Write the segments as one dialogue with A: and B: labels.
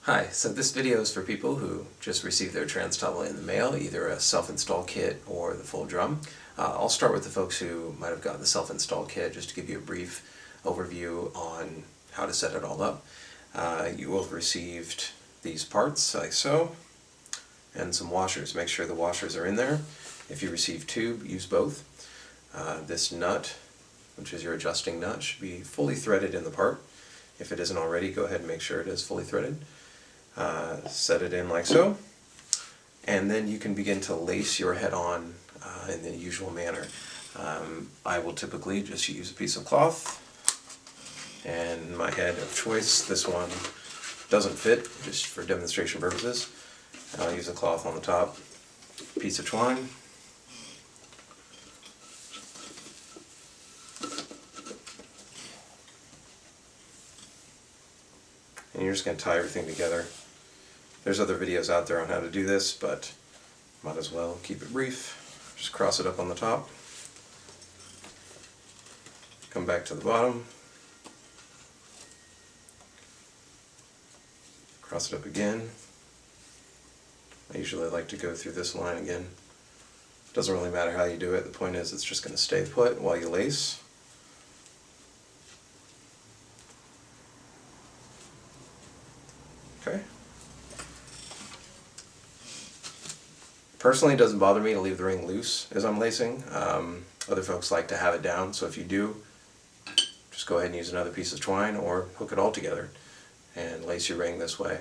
A: Hi, so this video is for people who just received their TransTabla in the mail, either a self-install kit or the full drum. I'll start with the folks who might have gotten the self-install kit just to give you a brief overview on how to set it all up. You will have received these parts like so, and some washers. Make sure the washers are in there. If you receive two, use both. This nut, which is your adjusting nut, should be fully threaded in the part. If it isn't already, go ahead and make sure it is fully threaded. Set it in like so, and then you can begin to lace your head on in the usual manner. I will typically just use a piece of cloth, and my head of choice, this one doesn't fit, just for demonstration purposes. I'll use a cloth on the top, piece of twine, and you're just going to tie everything together. There's other videos out there on how to do this, but might as well keep it brief. Just cross it up on the top, come back to the bottom, cross it up again. I usually like to go through this line again. Doesn't really matter how you do it, the point is it's just going to stay put while you lace. Okay. Personally, it doesn't bother me to leave the ring loose as I'm lacing. Other folks like to have it down, so if you do, just go ahead and use another piece of twine or hook it all together and lace your ring this way.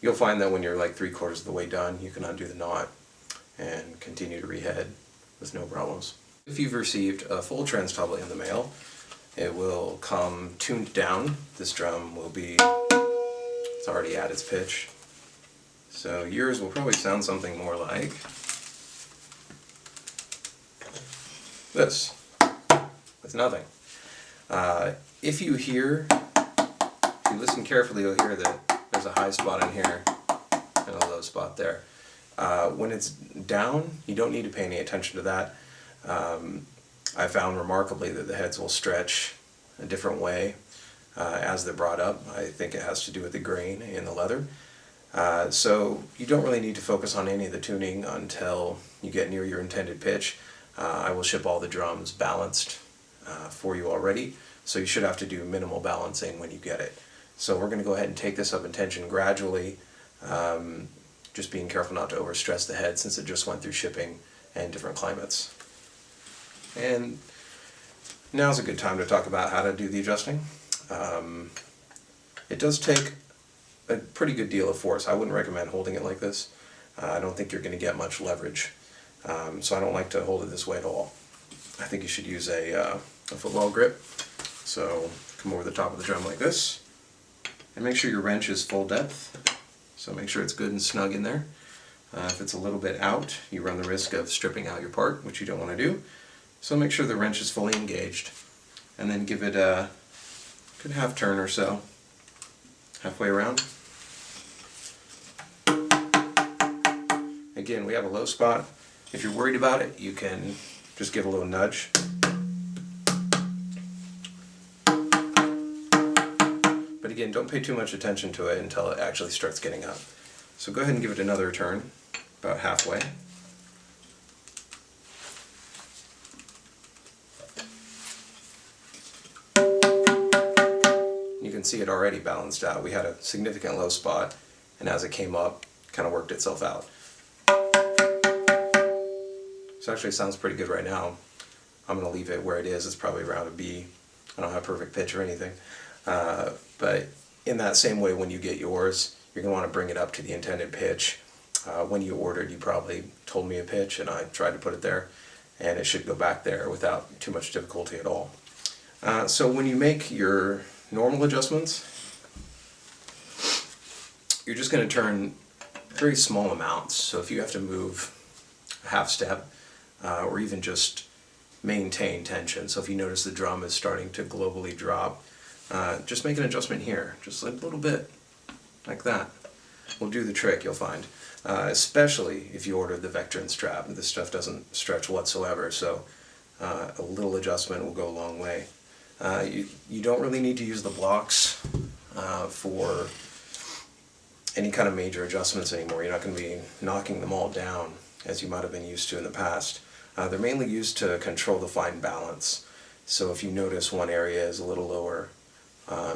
A: You'll find that when you're like 3/4 of the way done, you can undo the knot and continue to rehead with no problems. If you've received a full TransTabla in the mail, it will come tuned down. This drum will be, it's already at its pitch. So yours will probably sound something more like this, with nothing. If you listen carefully, you'll hear that there's a high spot in here and a low spot there. When it's down, you don't need to pay any attention to that. I found remarkably that the heads will stretch a different way as they're brought up. I think it has to do with the grain in the leather. So you don't really need to focus on any of the tuning until you get near your intended pitch. I will ship all the drums balanced for you already, so you should have to do minimal balancing when you get it. So we're going to go ahead and take this up in tension gradually, just being careful not to overstress the head since it just went through shipping and different climates. And now's a good time to talk about how to do the adjusting. It does take a pretty good deal of force. I wouldn't recommend holding it like this. I don't think you're going to get much leverage, so I don't like to hold it this way at all. I think you should use a footwell grip. So come over the top of the drum like this, and make sure your wrench is full depth. So make sure it's good and snug in there. If it's a little bit out, you run the risk of stripping out your part, which you don't want to do. So make sure the wrench is fully engaged, and then give it a good half turn or so, halfway around. Again, we have a low spot. If you're worried about it, you can just give a little nudge. But again, don't pay too much attention to it until it actually starts getting up. So go ahead and give it another turn, about halfway. You can see it already balanced out. We had a significant low spot, and as it came up, it kind of worked itself out. So actually it sounds pretty good right now. I'm going to leave it where it is. It's probably around a B. I don't have perfect pitch or anything. But in that same way, when you get yours, you're going to want to bring it up to the intended pitch. When you ordered, you probably told me a pitch, and I tried to put it there, and it should go back there without too much difficulty at all. So when you make your normal adjustments, you're just going to turn very small amounts. So if you have to move a half step, or even just maintain tension, so if you notice the drum is starting to globally drop, just make an adjustment here, just a little bit, like that. Will do the trick, you'll find. Especially if you ordered the Vectrin strap. This stuff doesn't stretch whatsoever, so a little adjustment will go a long way. You don't really need to use the blocks for any kind of major adjustments anymore. You're not going to be knocking them all down as you might have been used to in the past. They're mainly used to control the fine balance. So if you notice one area is a little lower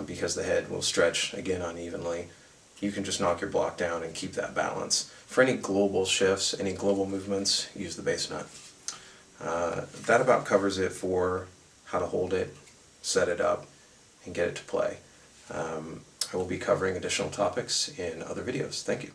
A: because the head will stretch again unevenly, you can just knock your block down and keep that balance. For any global shifts, any global movements, use the bass nut. That about covers it for how to hold it, set it up, and get it to play. I will be covering additional topics in other videos. Thank you.